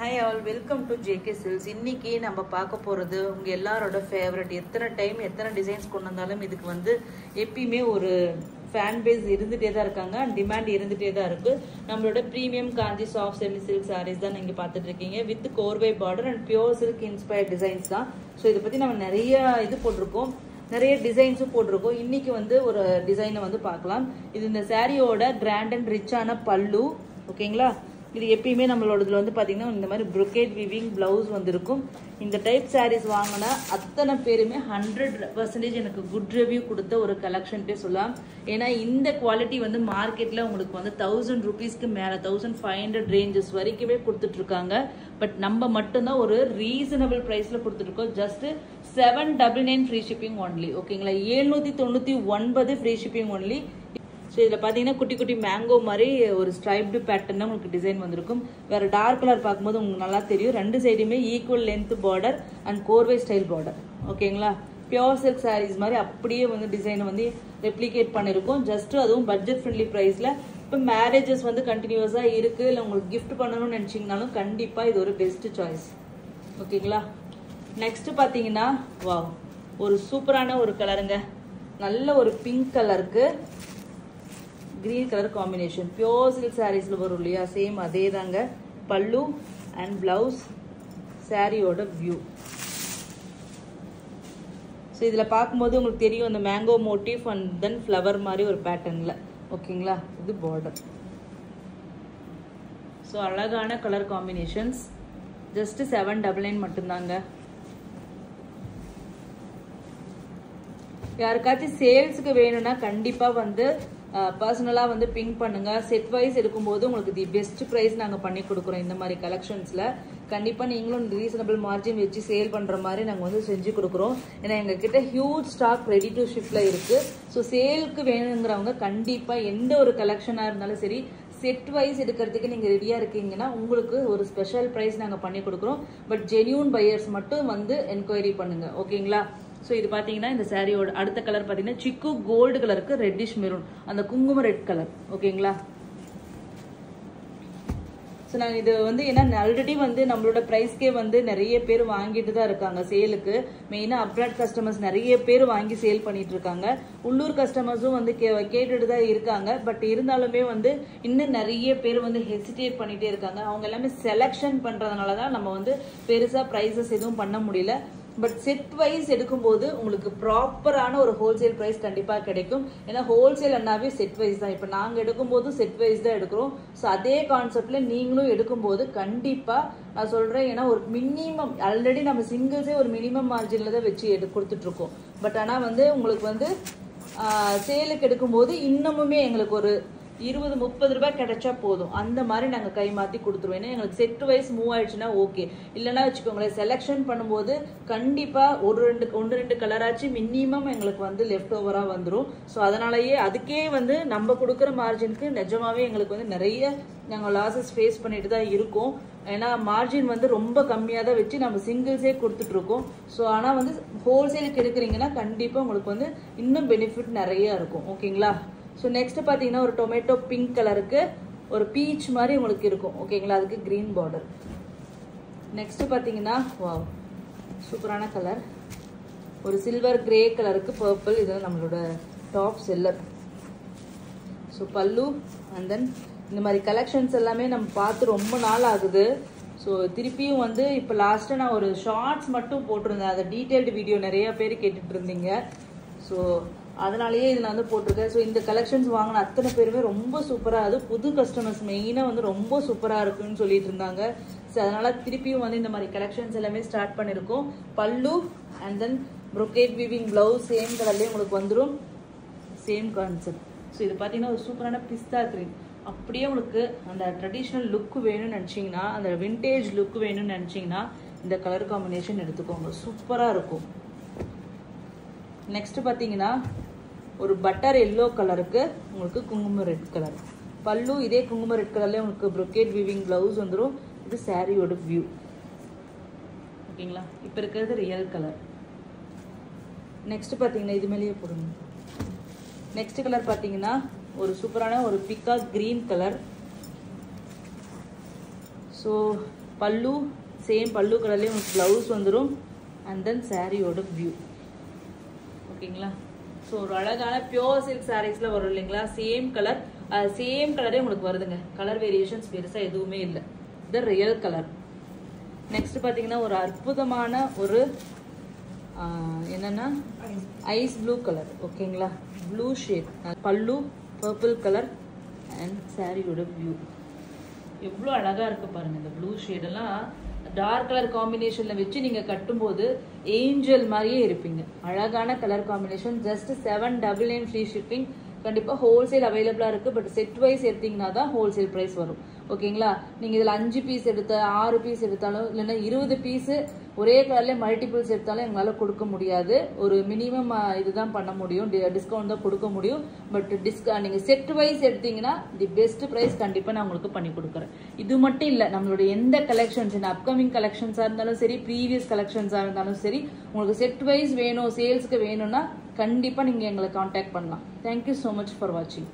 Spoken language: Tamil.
Hi all, welcome to JK Silks. இன்னைக்கு நம்ம பார்க்க போறது உங்க எல்லாரோட ஃபேவரட். எத்தனை டைம் எத்தனை டிசைன்ஸ் கொண்டு வந்தாலும் இதுக்கு வந்து எப்பயுமே ஒரு ஃபேன் பேஸ் இருந்துட்டே தான் இருக்காங்க, டிமாண்ட் இருந்துட்டே தான் இருக்கு. நம்மளோட premium Kanchi soft semi silk saris தான் நீங்க பார்த்துட்டு இருக்கீங்க. வித் கோர்வை border and pure silk inspired designs தான். ஸோ இதை பத்தி நம்ம நிறைய இது போட்டிருக்கோம், நிறைய டிசைன்ஸும் போட்டிருக்கோம். இன்னைக்கு வந்து ஒரு டிசைனை வந்து பார்க்கலாம். இது இந்த சாரியோட கிராண்ட் அண்ட் ரிச்சான பல்லு. ஓகேங்களா, இது எப்பயுமே நம்மளோடதுல வந்து பாத்தீங்கன்னா இந்த மாதிரி brocade weaving பிளவுஸ் வந்து இருக்கும். இந்த டைப் சாரீஸ் வாங்கினா அத்தனை பேருமே 100% எனக்கு குட் ரிவ்யூ கொடுத்த ஒரு கலெக்ஷன்ட்டே சொல்லலாம். ஏன்னா இந்த குவாலிட்டி வந்து மார்க்கெட்ல உங்களுக்கு வந்து 1000 rupeesக்கு மேல 1500 ரேஞ்சஸ் வரைக்குமே கொடுத்துட்டு இருக்காங்க. பட் நம்ம மட்டும்தான் ஒரு ரீசனபிள் பிரைஸ்ல கொடுத்துட்டு இருக்கோம். Just 799 free shipping only. ஓகேங்களா, 799 ஃப்ரீ ஷிப்பிங் ஒன்லி. ஸோ இதில் பார்த்தீங்கன்னா குட்டி குட்டி மேங்கோ மாதிரி ஒரு ஸ்ட்ரைப்டு பேட்டர்ன் உங்களுக்கு டிசைன் வந்திருக்கும். வேற டார்க் கலர் பார்க்கும்போது உங்களுக்கு நல்லா தெரியும். ரெண்டு சைடுமே ஈக்குவல் லென்த் பார்டர் அண்ட் கோர்வை ஸ்டைல் பார்டர். ஓகேங்களா, பியோர் சில்க் சாரீஸ் மாதிரி அப்படியே வந்து டிசைனை வந்து ரெப்ளிகேட் பண்ணியிருக்கோம். ஜஸ்ட் அதுவும் பட்ஜெட் ஃப்ரெண்ட்லி ப்ரைஸில். இப்போ மேரேஜஸ் வந்து கண்டினியூஸாக இருக்குது, இல்லை உங்களுக்கு கிஃப்ட் பண்ணணும்னு நினச்சிங்கனாலும் கண்டிப்பாக இது ஒரு பெஸ்ட் சாய்ஸ். ஓகேங்களா, நெக்ஸ்ட் பார்த்தீங்கன்னா வா ஒரு சூப்பரான ஒரு கலருங்க. நல்ல ஒரு பிங்க் கலருக்கு green colour combination. Pure silk சாரீஸ்ல வரும் இல்லையா, சேம் அதே தாங்க. பல்லு அண்ட் பிளவுஸ், சாரியோட வியூ. ஸோ இதில் பார்க்கும்போது உங்களுக்கு தெரியும் அந்த mango motif and then flower மாதிரி ஒரு பேட்டர்னில். ஓகேங்களா, இது பார்டர். ஸோ அழகான கலர் காம்பினேஷன்ஸ். ஜஸ்ட் 799 மட்டும்தாங்க. யாருக்காச்சும் சேல்ஸுக்கு வேணும்னா கண்டிப்பாக வந்து பர்சனலாக வந்து பிங்க் பண்ணுங்க. செட் வைஸ் எடுக்கும்போது உங்களுக்கு தி பெஸ்ட் ப்ரைஸ் நாங்கள் பண்ணி கொடுக்குறோம். இந்த மாதிரி கலெக்ஷன்ஸில் கண்டிப்பாக நீங்களும் ரீசனபிள் மார்ஜின் வச்சு சேல் பண்ணுற மாதிரி நாங்கள் வந்து செஞ்சு கொடுக்குறோம். ஏன்னா எங்ககிட்ட ஹியூஜ் ஸ்டாக் ரெடி டு ஷிப்பில் இருக்குது. ஸோ சேலுக்கு வேணுங்கிறவங்க கண்டிப்பாக எந்த ஒரு கலெக்ஷனாக இருந்தாலும் சரி செட் வைஸ் எடுக்கிறதுக்கு நீங்கள் ரெடியாக இருக்கீங்கன்னா உங்களுக்கு ஒரு ஸ்பெஷல் ப்ரைஸ் நாங்கள் பண்ணி கொடுக்குறோம். பட் ஜென்யூன் பையர்ஸ் மட்டும் வந்து என்கொயரி பண்ணுங்க. ஓகேங்களா, ஸோ இது பார்த்தீங்கன்னா இந்த சாரியோட அடுத்த கலர் பார்த்தீங்கன்னா சிக்கு கோல்டு கலருக்கு ரெட்டிஷ் மெரூன், அந்த குங்கும ரெட் கலர். ஓகேங்களா, ஸோ நாங்கள் இது வந்து ஏன்னா ஆல்ரெடி வந்து நம்மளோட ப்ரைஸ்க்கே வந்து நிறைய பேர் வாங்கிட்டு தான் இருக்காங்க சேலுக்கு. மெயினாக அப்ராட் கஸ்டமர்ஸ் நிறைய பேர் வாங்கி சேல் பண்ணிட்டு இருக்காங்க. உள்ளூர் கஸ்டமர்ஸும் வந்து கேட்டுட்டு தான் இருக்காங்க. பட் இருந்தாலுமே வந்து இன்னும் நிறைய பேர் வந்து ஹெசிடேட் பண்ணிட்டே இருக்காங்க. அவங்க எல்லாமே செலெக்ஷன் பண்ணுறதுனால தான் நம்ம வந்து பெருசாக ப்ரைஸஸ் எதுவும் பண்ண முடியல. பட் செட் வைஸ் எடுக்கும்போது உங்களுக்கு ப்ராப்பரான ஒரு ஹோல்சேல் ப்ரைஸ் கண்டிப்பாக கிடைக்கும். ஏன்னா ஹோல்சேல் அண்ணாவே செட் வைஸ் தான். இப்போ நாங்கள் எடுக்கும்போது செட் வைஸ் தான் எடுக்கிறோம். ஸோ அதே கான்செப்டில் நீங்களும் எடுக்கும்போது கண்டிப்பாக நான் சொல்கிறேன். ஏன்னா ஒரு மினிமம் ஆல்ரெடி நம்ம சிங்கிள்ஸே ஒரு மினிமம் மார்ஜினில் தான் வச்சு கொடுத்துட்ருக்கோம். பட் ஆனால் வந்து உங்களுக்கு வந்து சேலுக்கு எடுக்கும்போது இன்னமுமே எங்களுக்கு ஒரு 20-30 ரூபாய் கிடைச்சா போதும். அந்த மாதிரி நாங்கள் கை மாற்றி கொடுத்துருவோம். ஏன்னா எங்களுக்கு செட் வைஸ் மூவ் ஆயிடுச்சுன்னா ஓகே. இல்லைன்னா வச்சுக்கோங்களேன், செலெக்ஷன் பண்ணும்போது கண்டிப்பாக ஒன்று ரெண்டு கலராச்சு மினிமம் எங்களுக்கு வந்து லெஃப்ட் ஓவராக வந்துடும். ஸோ அதனாலயே அதுக்கே வந்து நம்ம கொடுக்குற மார்ஜினுக்கு நிஜமாவே எங்களுக்கு வந்து நிறைய நாங்கள் லாஸஸ் ஃபேஸ் பண்ணிட்டு தான் இருக்கோம். ஏன்னா மார்ஜின் வந்து ரொம்ப கம்மியாக தான் வச்சு நம்ம சிங்கிள்ஸே கொடுத்துட்ருக்கோம். ஸோ ஆனால் வந்து ஹோல்சேலுக்கு எடுக்கிறீங்கன்னா கண்டிப்பாக உங்களுக்கு வந்து இன்னும் பெனிஃபிட் நிறைய இருக்கும். ஓகேங்களா, ஸோ நெக்ஸ்ட் பார்த்தீங்கன்னா ஒரு டொமேட்டோ பிங்க் கலருக்கு ஒரு பீச் மாதிரி உங்களுக்கு இருக்கும். ஓகேங்களா, அதுக்கு கிரீன் பார்டர். நெக்ஸ்ட் பார்த்தீங்கன்னா வாவ் சூப்பரான கலர் ஒரு சில்வர் கிரே கலருக்கு பர்பிள். இதெல்லாம் நம்மளோட டாப் செல்லர். ஸோ பல்லு அண்ட் தென் இந்த மாதிரி கலெக்ஷன்ஸ் எல்லாமே நம்ம பார்த்து ரொம்ப நாள் ஆகுது. ஸோ திருப்பியும் வந்து இப்போ லாஸ்ட்டாக நான் ஒரு ஷார்ட்ஸ் மட்டும் போட்டிருந்தேன். அதை டீட்டெயில்டு வீடியோ நிறைய பேர் கேட்டுட்டு இருந்தீங்க. ஸோ அதனாலேயே இது நான் வந்து போட்டிருக்கேன். ஸோ இந்த கலெக்ஷன்ஸ் வாங்கின அத்தனை பேருமே ரொம்ப சூப்பராக, அது புது கஸ்டமர்ஸ் மெயினாக வந்து ரொம்ப சூப்பராக இருக்குன்னு சொல்லிட்டு இருந்தாங்க. ஸோ அதனால திருப்பியும் வந்து இந்த மாதிரி கலெக்ஷன்ஸ் எல்லாமே ஸ்டார்ட் பண்ணியிருக்கோம். பல்லு and then brocade weaving blouse same கலர்லேயே உங்களுக்கு வந்துடும். Same concept. ஸோ இது பார்த்தீங்கன்னா ஒரு சூப்பரான பிஸ்தா கிரீன். அப்படியே உங்களுக்கு அந்த ட்ரெடிஷ்னல் லுக் வேணும்னு நினச்சிங்கன்னா, அந்த விண்டேஜ் லுக் வேணும்னு நினச்சிங்கன்னா இந்த கலர் காம்பினேஷன் எடுத்துக்கோங்க, சூப்பராக இருக்கும். நெக்ஸ்ட் பார்த்தீங்கன்னா ஒரு பட்டர் எல்லோ கலருக்கு உங்களுக்கு குங்கும ரெட் கலர் பல்லு. இதே குங்கும ரெட் கலர்லேயே உங்களுக்கு brocade weaving பிளவுஸ் வந்துடும். இது சாரியோட வியூ. ஓகேங்களா, இப்போ இருக்கிறது ரியல் கலர். நெக்ஸ்ட் பார்த்தீங்கன்னா இது மேலேயே போடுங்க. நெக்ஸ்ட் கலர் பார்த்தீங்கன்னா ஒரு சூப்பரான ஒரு பிகாக் கிரீன் கலர். ஸோ பல்லு சேம் பல்லு கலர்லேயே உங்களுக்கு ப்ளவுஸ் வந்துடும். அண்ட் தென் சாரியோட வியூ. ஓகேங்களா? ஸோ ஒரு அழகான பியோர் சில்க் சாரீஸில் வரும் இல்லைங்களா? சேம் கலரே உங்களுக்கு வருதுங்க. கலர் வேரியேஷன்ஸ் பெருசாக எதுவுமே இல்லை. இது ரியல் கலர். நெக்ஸ்ட் பார்த்தீங்கன்னா ஒரு அற்புதமான ஒரு என்னன்னா ஐஸ் ப்ளூ கலர். ஓகேங்களா? ப்ளூ ஷேட், பல்லு பர்பிள் கலர் அண்ட் சாரியோட வியூ. எவ்வளோ அழகாக இருக்கு பாருங்க. இந்த ப்ளூ ஷேடெல்லாம் டார்க் கலர் காம்பினேஷனில் வச்சு நீங்கள் கட்டும்போது ஏஞ்சல் மாதிரியே இருப்பீங்க. அழகான colour combination. Just 799 free shipping. கண்டிப்பாக ஹோல்சேல் அவைலபிளாக இருக்குது. பட் செட் வைஸ் எடுத்தீங்கன்னா தான் ஹோல்சேல் ப்ரைஸ் வரும். ஓகேங்களா? நீங்கள் இதில் 5 பீஸ் எடுத்த 6 பீஸ் எடுத்தாலும் இல்லைன்னா 20 பீஸு ஒரே கலர்லேயே மல்டிபிள்ஸ் எடுத்தாலும் எங்களால் கொடுக்க முடியாது. ஒரு மினிமம் இதுதான் பண்ண முடியும், டிஸ்கவுண்ட் தான் கொடுக்க முடியும். பட் நீங்கள் செட் வைஸ் எடுத்தீங்கன்னா தி பெஸ்ட் ப்ரைஸ் கண்டிப்பாக நான் உங்களுக்கு பண்ணி கொடுக்குறேன். இது மட்டும் இல்லை, நம்மளுடைய எந்த கலெக்ஷன்ஸ், அப்கமிங் கலெக்ஷன்ஸாக இருந்தாலும் சரி, ப்ரீவியஸ் கலெக்ஷன்ஸாக இருந்தாலும் சரி, உங்களுக்கு செட் வைஸ் வேணும், சேல்ஸ்க்கு வேணும்னா கண்டிப்பாக நீங்கள் எங்களை காண்டாக்ட் பண்ணலாம். தேங்க்யூ ஸோ மச் ஃபார் வாட்சிங்.